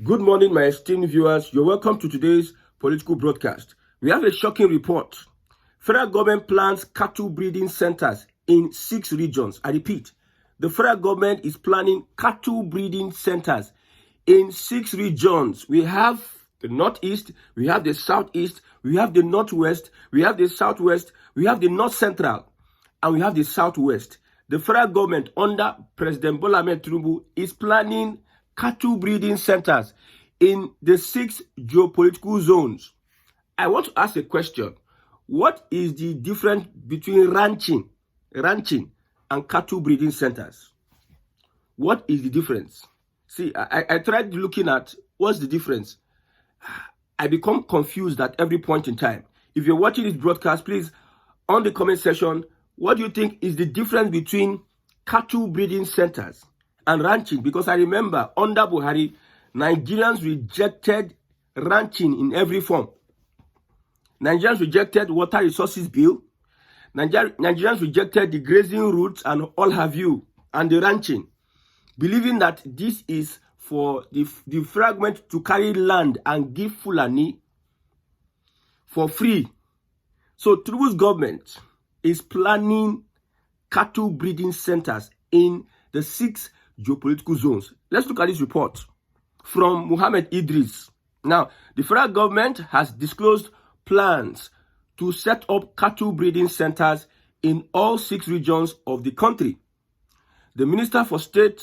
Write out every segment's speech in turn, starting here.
Good morning, my esteemed viewers. You're welcome to today's political broadcast. We have a shocking report. Federal government plans cattle breeding centers in 6 regions. I repeat, the federal government is planning cattle breeding centers in 6 regions. We have the northeast, we have the southeast, we have the northwest, we have the southwest, we have the north central, and we have the southwest. The federal government under President Bola Ahmed Tinubu is planning cattle breeding centers in the 6 geopolitical zones. I want to ask a question. What is the difference between ranching and cattle breeding centers? What is the difference? See, I tried looking at what's the difference. I become confused at every point in time. If you're watching this broadcast, please, on the comment section, what do you think is the difference between cattle breeding centers and ranching? Because I remember under Buhari, Nigerians rejected ranching in every form. Nigerians rejected water resources bill. Nigerians rejected the grazing routes and all have you, and the ranching, believing that this is for the fragment to carry land and give Fulani for free. So Tinubu's government is planning cattle breeding centers in the 6 geopolitical zones. Let's look at this report from Muhammad Idris. Now, the federal government has disclosed plans to set up cattle breeding centers in all 6 regions of the country. The Minister for State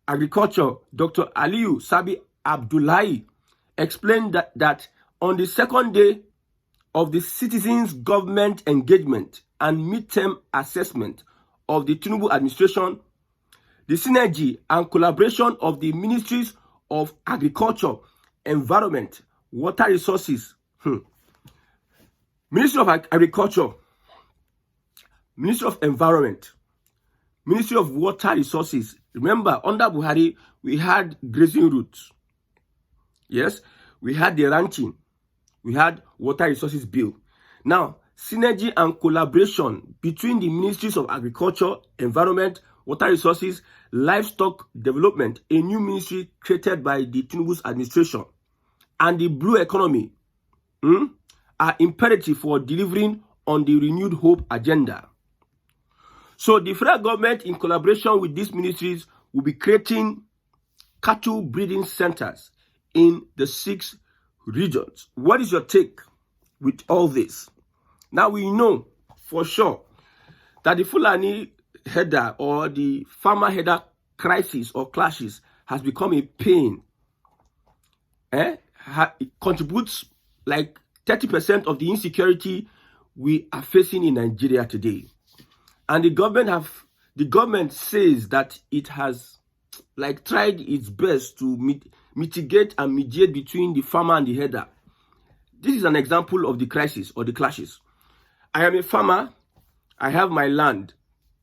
Agriculture, Dr. Aliyu Sabi Abdullahi, explained that on the second day of the citizens' government engagement and midterm assessment of the Tinubu administration, the synergy and collaboration of the Ministries of Agriculture, Environment, Water Resources, Ministry of Agriculture, Ministry of Environment, Ministry of Water Resources. Remember, under Buhari, we had grazing routes. Yes, we had the ranching. We had water resources bill. Now, synergy and collaboration between the Ministries of Agriculture, Environment, Water Resources, Livestock Development, a new ministry created by the Tinubu's administration, and the blue economy are imperative for delivering on the renewed hope agenda. So the federal government, in collaboration with these ministries, will be creating cattle breeding centers in the 6 regions. What is your take with all this? Now we know for sure that the Fulani header or the farmer header crisis or clashes has become a pain. It contributes like 30% of the insecurity we are facing in Nigeria today. And the government says that it has tried its best to mitigate and mediate between the farmer and the header. This is an example of the crisis or the clashes. I am a farmer. I have my land,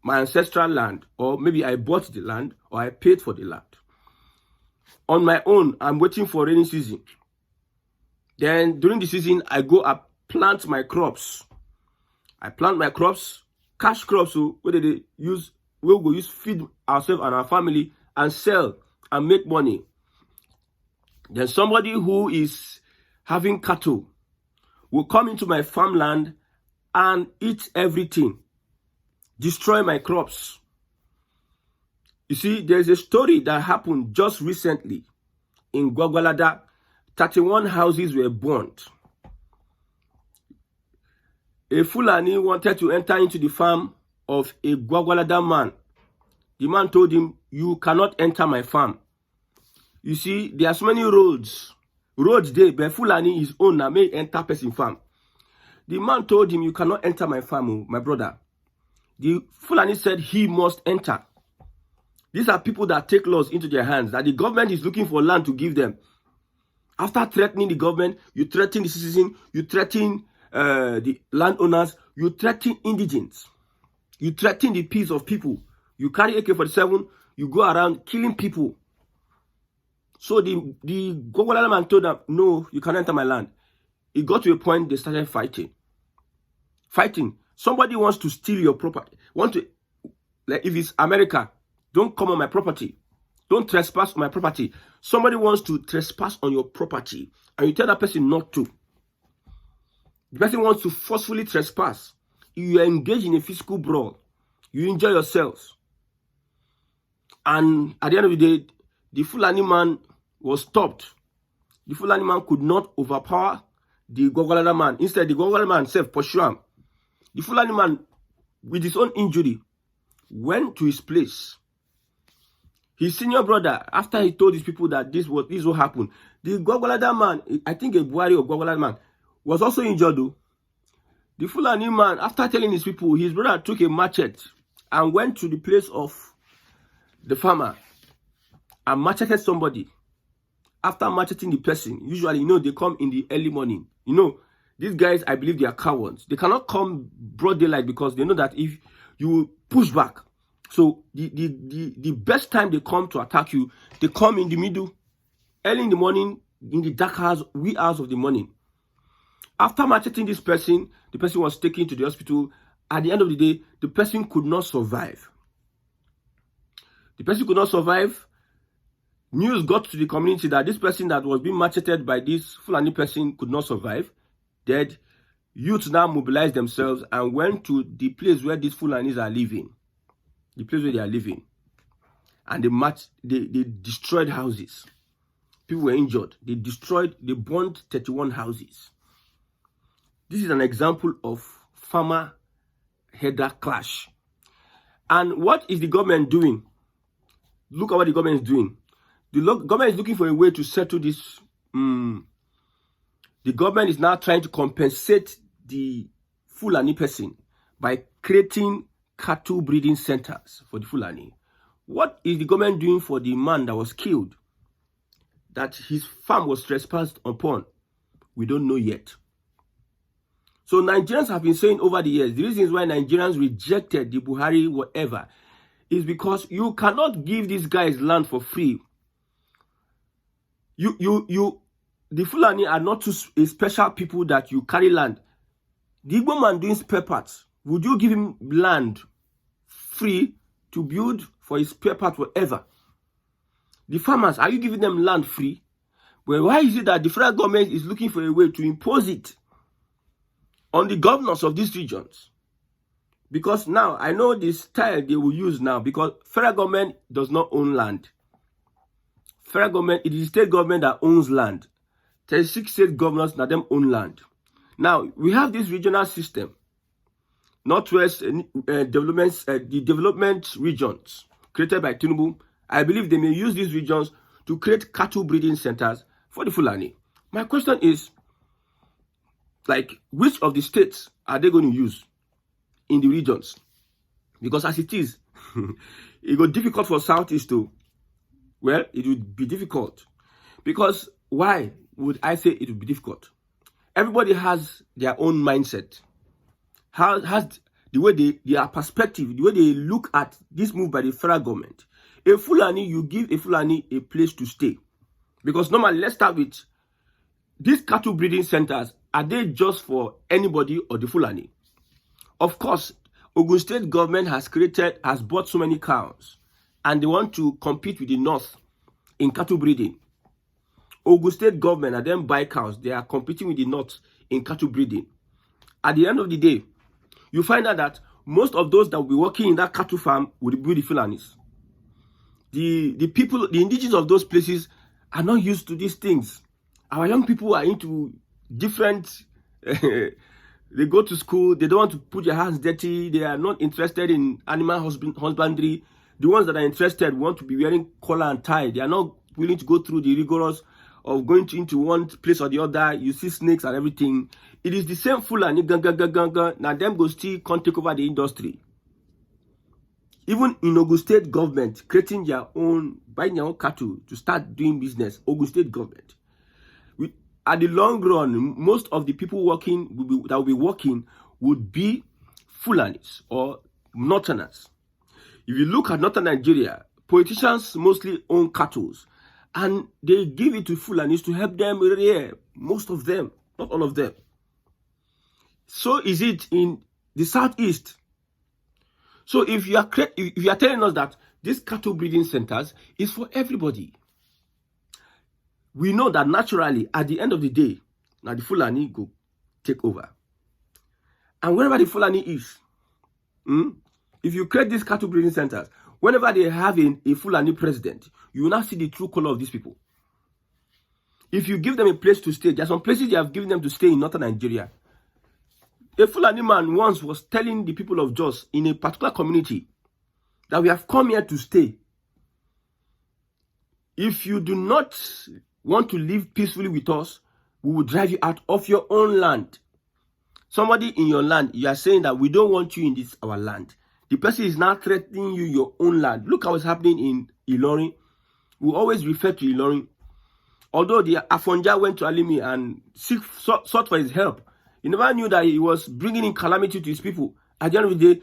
my ancestral land, or maybe I bought the land or I paid for the land. On my own, I'm waiting for rainy season. Then during the season, I go up, plant my crops. I plant my crops, cash crops, so where they use, we'll go use feed ourselves and our family and sell and make money. Then somebody who is having cattle will come into my farmland and eat everything, destroy my crops. You see, there's a story that happened just recently in Gwagwalada. 31 houses were burnt. A Fulani wanted to enter into the farm of a Gwagwalada man. The man told him, "You cannot enter my farm." You see, there are so many roads there, but Fulani his own may enter person farm. The man told him, "You cannot enter my farm, my brother." The Fulani said he must enter. These are people that take laws into their hands, that the government is looking for land to give them. After threatening the government, you threaten the citizen, you threaten the landowners, you threaten indigents, you threaten the peace of people. You carry AK-47, you go around killing people. So the Gwagwalada man told them, "No, you can't enter my land." It got to a point they started fighting. Somebody wants to steal your property. Like if it's America, don't come on my property. Don't trespass on my property. Somebody wants to trespass on your property, and you tell that person not to. The person wants to forcefully trespass. You are engaged in a physical brawl. You enjoy yourselves. And at the end of the day, the Fulani man was stopped. The Fulani man could not overpower the Gwagwalada man. Instead, the Gwagwalada man self pursued him. The Fulani man, with his own injury, went to his place. His senior brother, after he told his people that this what happened, the Gwagwalada man, I think a Buhari or Gwagwalada man, was also injured though. The Fulani man, after telling his people, his brother took a machete and went to the place of the farmer and macheted somebody. After macheting the person, usually, they come in the early morning. These guys, I believe they are cowards. They cannot come broad daylight because they know that if you push back, so the best time they come to attack you, they come in the middle, early in the morning, in the dark hours, wee hours of the morning. After macheting this person, the person was taken to the hospital. At the end of the day, the person could not survive. The person could not survive. News got to the community that this person that was being macheted by this Fulani person could not survive. Dead. Youth now mobilized themselves and went to the place where these Fulanis are living. The place where they are living. And they destroyed houses. People were injured. They burned 31 houses. This is an example of farmer-herder clash. And what is the government doing? Look at what the government is doing. The government is looking for a way to settle this. The government is now trying to compensate the Fulani person by creating cattle breeding centers for the Fulani. What is the government doing for the man that was killed? That his farm was trespassed upon? We don't know yet. So Nigerians have been saying over the years, the reasons why Nigerians rejected the Buhari whatever is because you cannot give these guys land for free. The Fulani are not a special people that you carry land. The Igbo man doing spare parts, would you give him land free to build for his spare part whatever? The farmers, are you giving them land free? Well, why is it that the federal government is looking for a way to impose it on the governors of these regions? Because now, I know the style they will use now, because federal government does not own land. Federal government, it is the state government that owns land. 36 state governors, now them own land. Now, we have this regional system. Northwest developments, the development regions created by Tinubu. I believe they may use these regions to create cattle breeding centers for the Fulani. My question is, which of the states are they going to use in the regions? Because as it is, it got difficult for Southeast too. Well, it would be difficult. Because why would I say it would be difficult? Everybody has their own mindset. Has the way their perspective, the way they look at this move by the federal government. A Fulani, you give a Fulani a place to stay. Because normally, let's start with these cattle breeding centers. Are they just for anybody or the Fulani? Of course, Ogun State government has bought so many cows, and they want to compete with the North in cattle breeding. Ogun State government and then buy cows. They are competing with the North in cattle breeding. At the end of the day, you find out that most of those that will be working in that cattle farm will be the Fulanis. The people, the indigenous of those places are not used to these things. Our young people are into different... They go to school, they don't want to put their hands dirty, they are not interested in animal husbandry. The ones that are interested want to be wearing collar and tie. They are not willing to go through the rigorous of going into one place or the other. You see snakes and everything. It is the same Fulani, now them go still can't take over the industry. Even in Ogun State government, creating their own, buying their own cattle to start doing business, Ogun State government. At the long run, most of the people that will be working would be Fulanis or Northerners. If you look at Northern Nigeria, politicians mostly own cattle, and they give it to Fulanis to help them rear. Most of them, not all of them. So is it in the Southeast. So if you are telling us that these cattle breeding centers is for everybody. We know that naturally, at the end of the day, now the Fulani go take over. And wherever the Fulani is, if you create these cattle breeding centers, whenever they have a Fulani president, you will now see the true color of these people. If you give them a place to stay, there are some places they have given them to stay in northern Nigeria. A Fulani man once was telling the people of Jos in a particular community that we have come here to stay. If you do not want to live peacefully with us, we will drive you out of your own land. Somebody in your land, you are saying that we don't want you in this our land. The person is now threatening you your own land. Look how it's happening in Ilorin. We always refer to Ilorin. Although the Afonja went to Alimi and sought for his help, he never knew that he was bringing in calamity to his people. At the end of the day,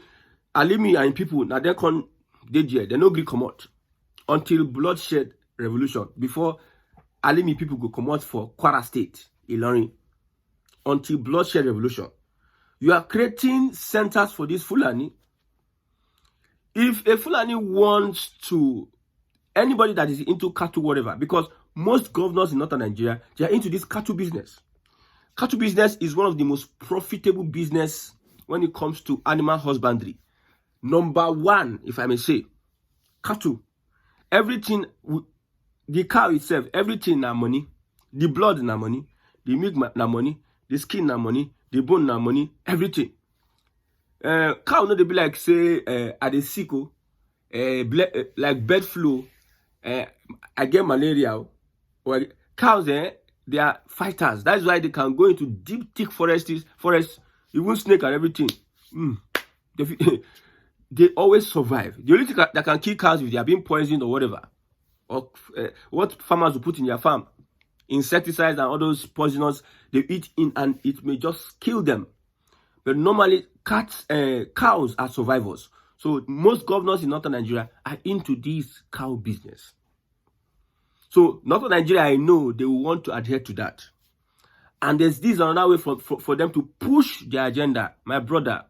Alimi and people, now they can't, they no agree come out until bloodshed revolution. Before Alimi people go come out for Kwara State, Ilorin, until bloodshed revolution. You are creating centers for this Fulani. If a Fulani wants to, anybody that is into cattle, whatever, because most governors in northern Nigeria, they are into this cattle business. Cattle business is one of the most profitable business when it comes to animal husbandry. Number one, if I may say, cattle. Everything, the cow itself, everything na money. The blood na money. The milk na money. The skin na money. The bone na money. Everything. Cow no dey be like say at the sick like bird flu. I get malaria. Or cows they are fighters. That's why they can go into deep, thick forests, even snake and everything. They always survive. The only thing that can kill cows if they are being poisoned or whatever, or what farmers will put in their farm, insecticides and all those poisonous they eat in, and it may just kill them. But normally, cows are survivors. So most governors in northern Nigeria are into this cow business. So northern Nigeria, I know they will want to adhere to that. And there's this another way for them to push their agenda. My brother.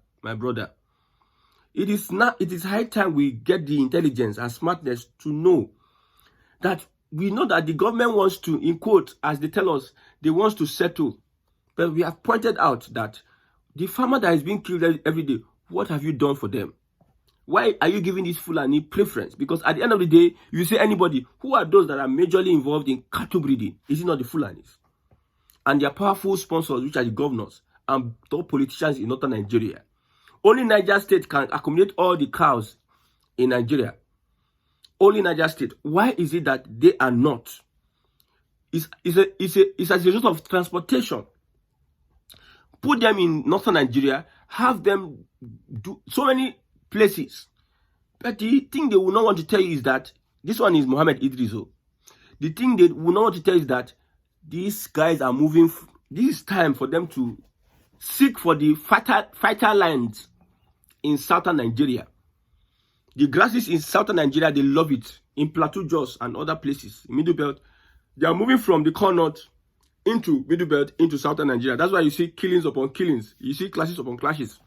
It is high time we get the intelligence and smartness to know that we know that the government wants to, in quote, as they tell us, they want to settle. But we have pointed out that the farmer that is being killed every day, what have you done for them? Why are you giving this Fulani preference? Because at the end of the day, you say anybody, who are those that are majorly involved in cattle breeding? Is it not the Fulanis? And their powerful sponsors, which are the governors and top politicians in northern Nigeria. Only Niger State can accommodate all the cows in Nigeria. Only Niger State. Why is it that they are not? It's as a result of transportation. Put them in northern Nigeria, have them do so many places. But the thing they will not want to tell you is that this one is Mohammed Idriso. The thing they will not want to tell you is that these guys are moving. This is time for them to seek for the fighter lands in southern Nigeria. The grasses in southern Nigeria, they love it. In Plateau, Jos, and other places, Middle Belt, they are moving from the core north into Middle Belt, into southern Nigeria. That's why you see killings upon killings. You see clashes upon clashes.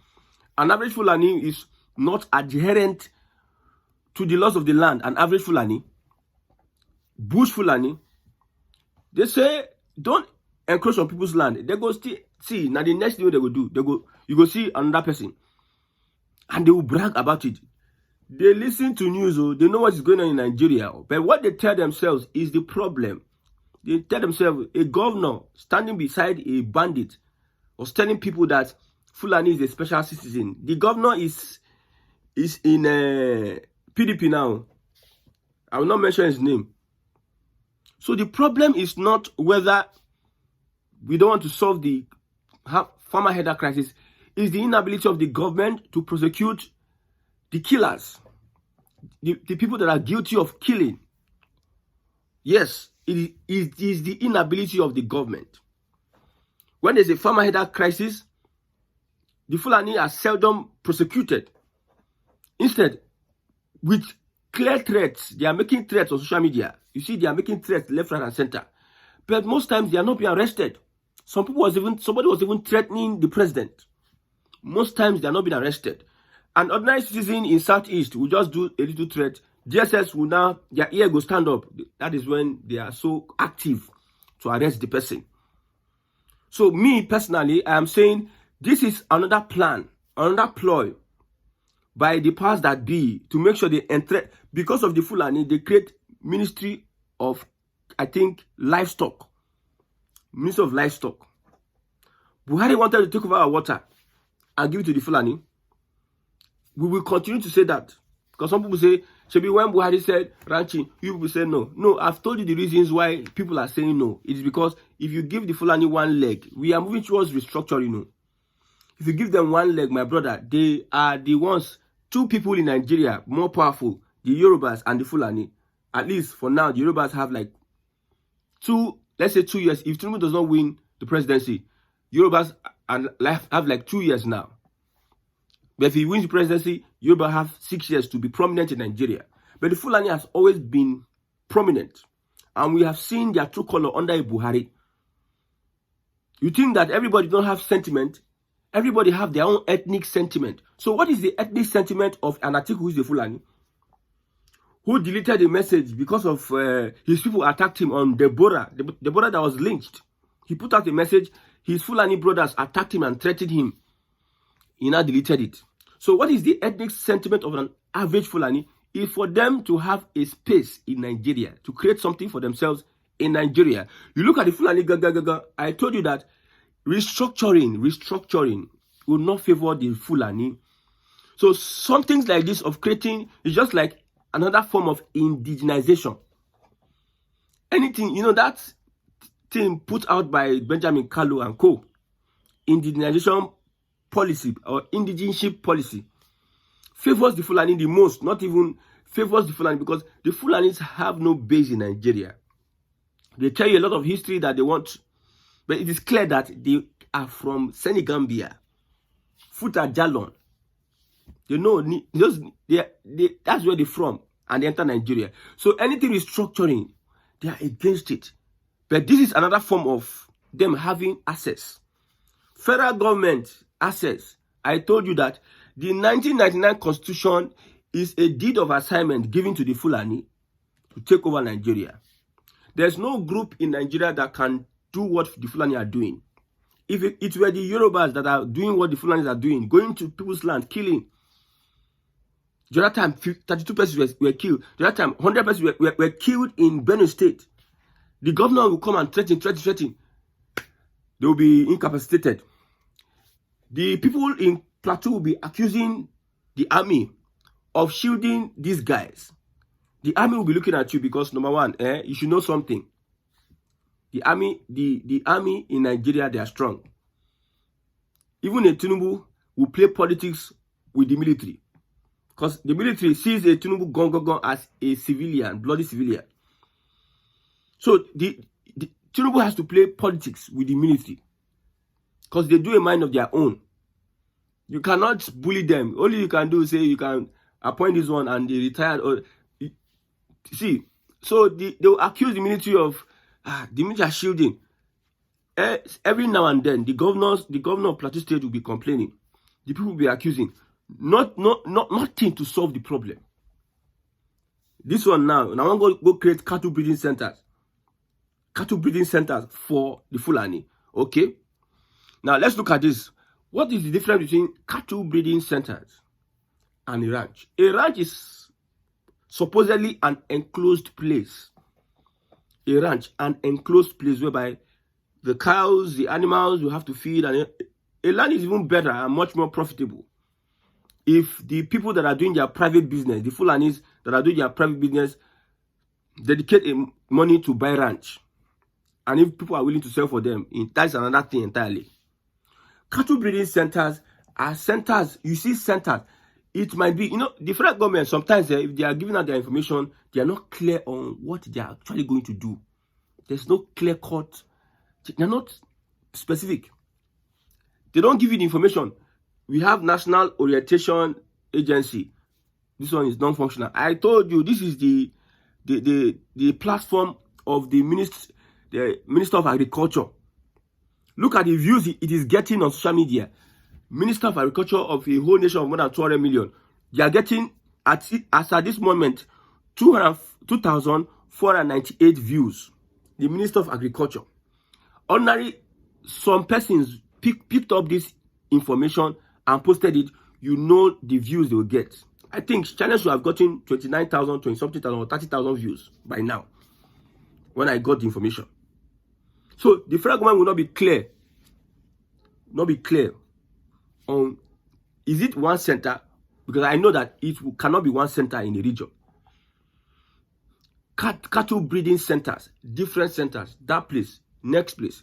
An average Fulani is not adherent to the laws of the land. An average Fulani, bush Fulani, they say, don't encroach on people's land. They go see, now the next thing they will do, you go see another person. And they will brag about it. They listen to news, they know what is going on in Nigeria. But what they tell themselves is the problem. They tell themselves, a governor standing beside a bandit was telling people that Fulani is a special citizen. The governor is in PDP now. I will not mention his name. So the problem is not whether we don't want to solve the farmer header crisis. It's the inability of the government to prosecute the killers, the people that are guilty of killing. Yes, it is the inability of the government. When there's a farmer header crisis, the Fulani are seldom prosecuted. Instead, with clear threats, they are making threats on social media. You see, they are making threats left, right, and center. But most times, they are not being arrested. Somebody was even threatening the president. Most times, they are not being arrested. An ordinary citizen in Southeast will just do a little threat. DSS will now, their ear go stand up. That is when they are so active to arrest the person. So me personally, I am saying this is another plan, another ploy by the powers that be to make sure they enter. Because of the Fulani, they create Ministry of, I think, Livestock. Ministry of Livestock. Buhari wanted to take over our water and give it to the Fulani. We will continue to say that. Because some people say, Shebi, when Buhari said ranching, you people say no. No, I've told you the reasons why people are saying no. It is because if you give the Fulani one leg, we are moving towards restructuring. No. If you give them one leg, my brother, they are the ones, two people in Nigeria more powerful, the Yorubas and the Fulani. At least for now, the Yorubas have like let's say 2 years. If Tinubu does not win the presidency, Yorubas have like 2 years now. But if he wins the presidency, Yoruba have 6 years to be prominent in Nigeria. But the Fulani has always been prominent. And we have seen their true color under Buhari. You think that everybody don't have sentiment? Everybody have their own ethnic sentiment. So what is the ethnic sentiment of an Atiku who is a Fulani? Who deleted the message because of his people attacked him on Deborah that was lynched. He put out a message, his Fulani brothers attacked him and threatened him. He now deleted it. So what is the ethnic sentiment of an average Fulani? Is for them to have a space in Nigeria, to create something for themselves in Nigeria. You look at the Fulani, I told you that restructuring will not favor the Fulani. So some things like this of creating is just like another form of indigenization. Anything, that thing put out by Benjamin Kalu and co. Indigenization policy or indigenship policy favors the Fulani the most, not even favors the Fulani because the Fulanis have no base in Nigeria. They tell you a lot of history that they want, but it is clear that they are from Senegambia, Futa Jalon. They know, that's where they're from, and they enter Nigeria. So anything restructuring, they are against it. But this is another form of them having access. Federal government access. I told you that the 1999 Constitution is a deed of assignment given to the Fulani to take over Nigeria. There's no group in Nigeria that can do what the Fulani are doing. If it were the Yorubas that are doing what the Fulanis are doing, going to people's land, killing. The other time, 32 persons were killed. The other time, 100 persons were killed in Benue State. The governor will come and threaten. They will be incapacitated. The people in Plateau will be accusing the army of shielding these guys. The army will be looking at you because, number one, you should know something. The army in Nigeria, they are strong. Even a Tinubu will play politics with the military. Because the military sees a Tinubu gone as a civilian, bloody civilian. So the Tinubu has to play politics with the military. Because they do a mind of their own. You cannot bully them. All you can do is say you can appoint this one and they retired. Or see, so they will accuse the military of the military are shielding. Every now and then, the governor of Plateau State will be complaining. The people will be accusing. Nothing to solve the problem. This one now, and I want to go create cattle breeding centers. Cattle breeding centers for the Fulani. Okay? Now let's look at this. What is the difference between cattle breeding centers and a ranch? A ranch is supposedly an enclosed place. A ranch, an enclosed place whereby the cows, the animals you have to feed, and a land is even better and much more profitable. If the people that are doing their private business, the Fulanis that are doing their private business, dedicate money to buy ranch, and if people are willing to sell for them, that's another thing entirely. Cattle breeding centers are centers. You see centers. It might be, the federal government, sometimes if they are giving out their information, they are not clear on what they are actually going to do. There's no clear cut. They're not specific. They don't give you the information. We have National Orientation Agency. This one is non-functional. I told you this is the platform of the Minister of Agriculture. Look at the views it is getting on social media. Minister of Agriculture of a whole nation of more than 200 million. They are getting, as at this moment, 2,498 views. The Minister of Agriculture. Ordinary, some persons picked up this information and posted it. You know the views they will get. I think channels should have gotten 29,000, 20-something thousand, or 30,000 views by now when I got the information. So the federal government will not be clear. On is it one center? Because I know that it cannot be one center in the region. Cattle breeding centers, different centers, that place, next place.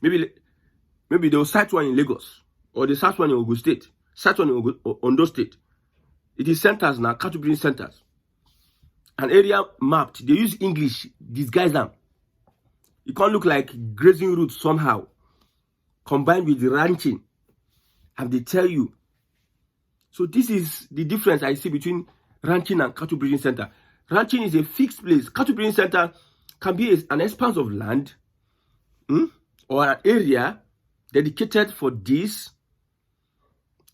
Maybe they will start one in Lagos, or they start one in Ogun State, start one in Ondo State. It is centers now, cattle breeding centers. An area mapped. They use English, disguise them. It can't look like grazing routes somehow, combined with the ranching. And they tell you. So this is the difference I see between ranching and cattle breeding center. Ranching is a fixed place. Cattle breeding center can be an expanse of land or an area dedicated for this,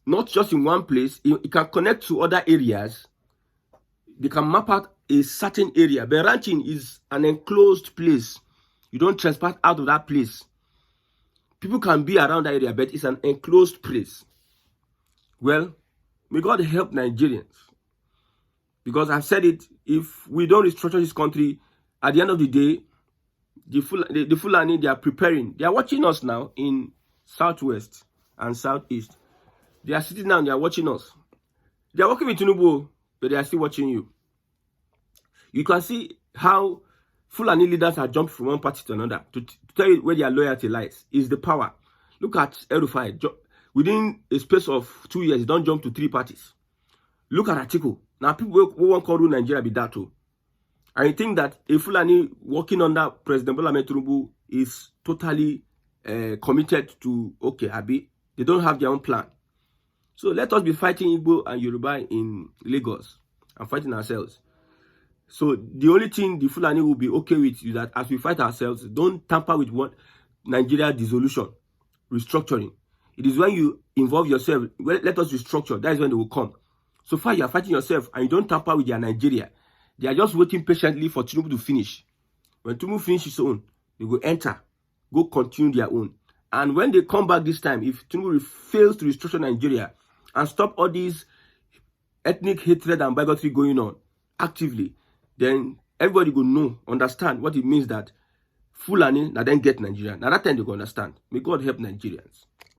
not just in one place. It can connect to other areas. They can map out a certain area. But ranching is an enclosed place. You don't trespass out of that place. People can be around that area, but it's an enclosed place. Well, may God help Nigerians. Because I've said it, if we don't restructure this country, at the end of the day, the Fulani, they are preparing. They are watching us now in Southwest and Southeast. They are sitting down, they are watching us. They are working with Tinubu, but they are still watching you. You can see how Fulani leaders have jumped from one party to another to tell you where their loyalty lies. Is the power. Look at El-Rufai. Within a space of 2 years, don't jump to 3 parties. Look at Atiku. Now, people who won't call Nigeria be that too. And you think that a Fulani working under President Bola Ahmed Tinubu is totally committed to, okay, Abi, they don't have their own plan. So let us be fighting Igbo and Yoruba in Lagos and fighting ourselves. So the only thing the Fulani will be okay with is that as we fight ourselves, don't tamper with what Nigeria dissolution, restructuring. It is when you involve yourself, well, let us restructure, that is when they will come. So far, you are fighting yourself and you don't tamper with their Nigeria. They are just waiting patiently for Tinubu to finish. When Tinubu finishes his own, they will enter, go continue their own. And when they come back this time, if Tinubu fails to restructure Nigeria and stop all these ethnic hatred and bigotry going on actively, then everybody will know, understand what it means that Fulani, now then get Nigeria. Now that time they will understand. May God help Nigerians.